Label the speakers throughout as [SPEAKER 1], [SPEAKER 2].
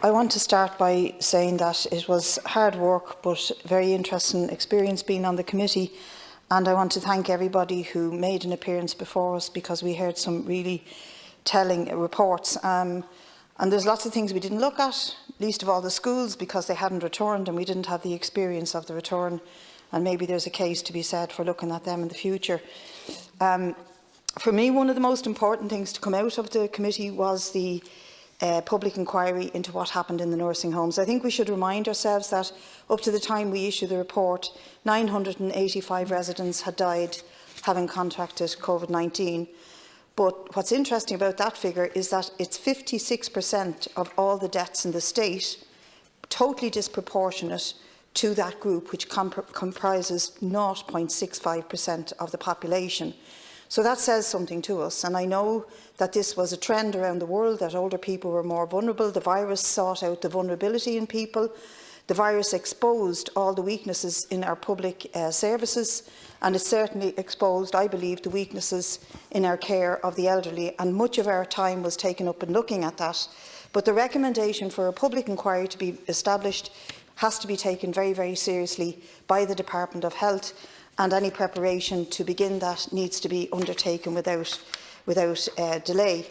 [SPEAKER 1] I want to start by saying that it was hard work but very interesting experience being on the committee, and I want to thank everybody who made an appearance before us, because we heard some really telling reports. And there's lots of things we didn't look at, least of all the schools, because they hadn't returned and we didn't have the experience of the return, and maybe there's a case to be said for looking at them in the future. For me, one of the most important things to come out of the committee was the public inquiry into what happened in the nursing homes. I think we should remind ourselves that up to the time we issued the report, 985 residents had died having contracted COVID-19. But what's interesting about that figure is that it's 56% of all the deaths in the state, totally disproportionate to that group, which comprises 0.65% of the population. So that says something to us, and I know that this was a trend around the world, that older people were more vulnerable. The virus sought out the vulnerability in people. The virus exposed all the weaknesses in our public services, and it certainly exposed, I believe, the weaknesses in our care of the elderly, and much of our time was taken up in looking at that. But the recommendation for a public inquiry to be established has to be taken very, very seriously by the Department of Health, and any preparation to begin that needs to be undertaken without delay.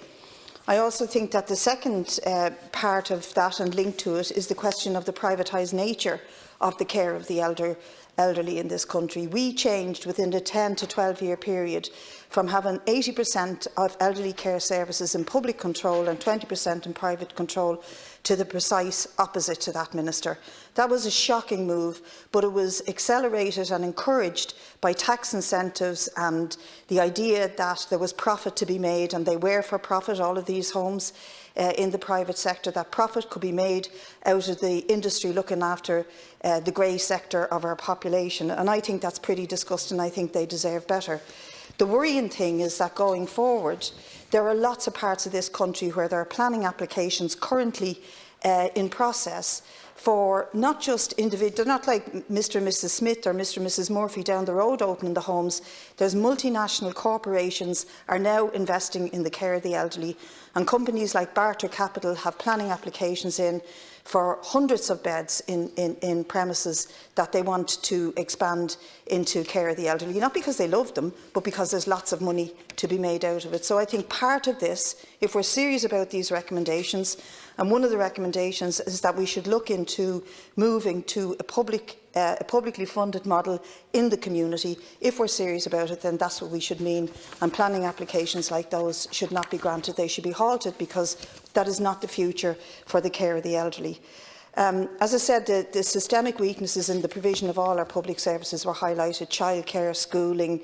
[SPEAKER 1] I also think that the second part of that, and linked to it, is the question of the privatised nature of the care of the elderly in this country. We changed within a 10 to 12-year period from having 80% of elderly care services in public control and 20% in private control to the precise opposite to that, Minister. That was a shocking move, but it was accelerated and encouraged by tax incentives and the idea that there was profit to be made, and they were for profit, all of these homes in the private sector, that profit could be made out of the industry looking after the grey sector of our population. And I think that's pretty disgusting. I think they deserve better. The worrying thing is that going forward, there are lots of parts of this country where there are planning applications currently in process for not just individuals, they're not like Mr and Mrs Smith or Mr and Mrs Murphy down the road opening the homes. There's multinational corporations are now investing in the care of the elderly, and companies like Barter Capital have planning applications in for hundreds of beds in premises that they want to expand into care of the elderly, not because they love them, but because there's lots of money to be made out of it. So I think part of this, if we're serious about these recommendations, and one of the recommendations is that we should look into moving to a publicly funded model in the community. If we're serious about it, then that's what we should mean, and planning applications like those should not be granted. They should be halted, because that is not the future for the care of the elderly. As I said, the systemic weaknesses in the provision of all our public services were highlighted: childcare, schooling,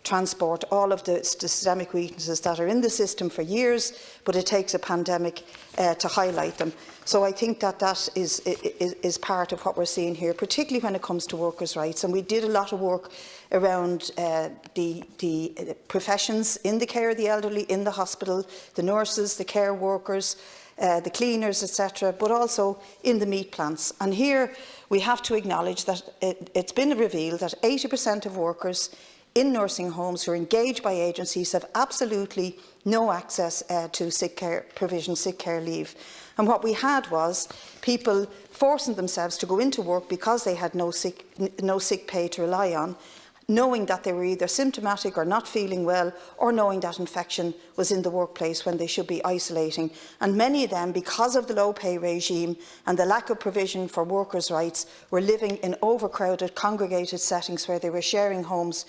[SPEAKER 1] transport, all of the systemic weaknesses that are in the system for years, but it takes a pandemic to highlight them. So I think that that is part of what we're seeing here, particularly when it comes to workers' rights. And we did a lot of work around the professions in the care of the elderly, in the hospital, the nurses, the care workers, the cleaners, etc., but also in the meat plants. And here we have to acknowledge that it's been revealed that 80% of workers in nursing homes who are engaged by agencies have absolutely no access to sick care provision, sick care leave. And what we had was people forcing themselves to go into work because they had no sick pay to rely on, knowing that they were either symptomatic or not feeling well, or knowing that infection was in the workplace when they should be isolating. And many of them, because of the low pay regime and the lack of provision for workers' rights, were living in overcrowded, congregated settings where they were sharing homes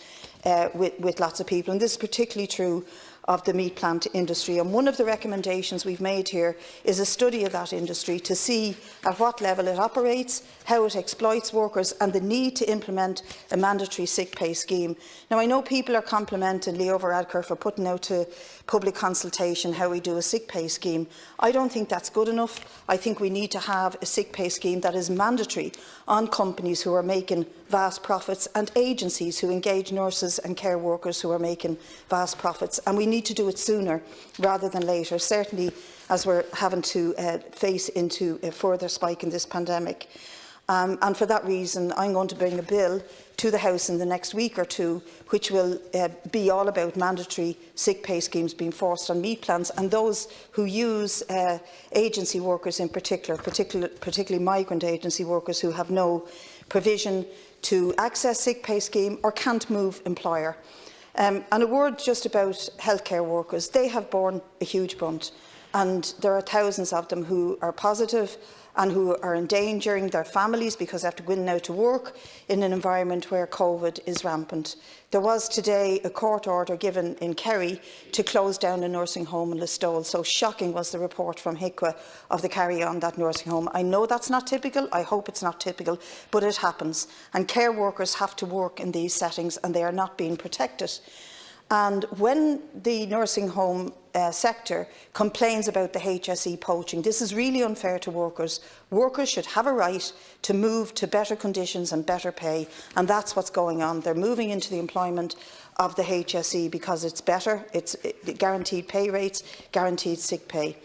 [SPEAKER 1] with lots of people. And this is particularly true of the meat plant industry. And one of the recommendations we've made here is a study of that industry to see at what level it operates, how it exploits workers, and the need to implement a mandatory sick pay scheme. Now, I know people are complimenting Leo Varadkar for putting out to public consultation how we do a sick pay scheme. I don't think that's good enough. I think we need to have a sick pay scheme that is mandatory on companies who are making vast profits and agencies who engage nurses and care workers who are making vast profits. And we need to do it sooner rather than later, certainly as we're having to face into a further spike in this pandemic. And for that reason, I'm going to bring a bill to the House in the next week or two, which will be all about mandatory sick pay schemes being forced on meat plants, and those who use agency workers in particular, particularly migrant agency workers who have no provision to access sick pay scheme or can't move employer. And a word just about healthcare workers. They have borne a huge brunt, and there are thousands of them who are positive and who are endangering their families because they have to go in and out to work in an environment where COVID is rampant. There was today a court order given in Kerry to close down a nursing home in Listowel. So shocking was the report from HICWA of the carry on that nursing home. I know that's not typical, I hope it's not typical, but it happens. And care workers have to work in these settings and they are not being protected. And when the nursing home sector complains about the HSE poaching, this is really unfair to workers. Workers should have a right to move to better conditions and better pay, and that's what's going on. They're moving into the employment of the HSE because it's better, it's guaranteed pay rates, guaranteed sick pay.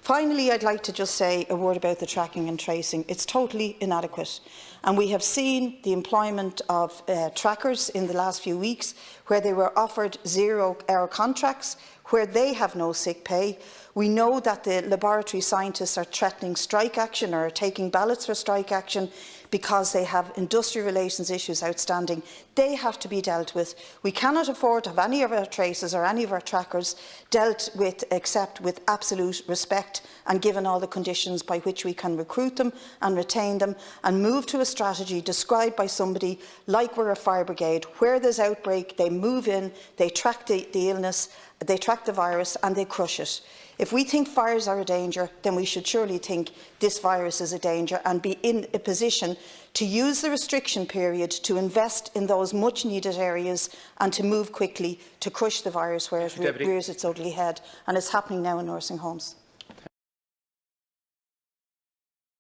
[SPEAKER 1] Finally, I'd like to just say a word about the tracking and tracing. It's totally inadequate. And we have seen the employment of trackers in the last few weeks where they were offered 0-hour contracts, where they have no sick pay. We know that the laboratory scientists are threatening strike action or are taking ballots for strike action because they have industrial relations issues outstanding. They have to be dealt with. We cannot afford to have any of our tracers or any of our trackers dealt with except with absolute respect and given all the conditions by which we can recruit them and retain them and move to a strategy described by somebody like we're a fire brigade. Where there's outbreak, they move in, they track the illness, they track the virus and they crush it. If we think fires are a danger, then we should surely think this virus is a danger and be in a position to use the restriction period to invest in those much needed areas and to move quickly to crush the virus where it rears its ugly head. And it's happening now in nursing homes.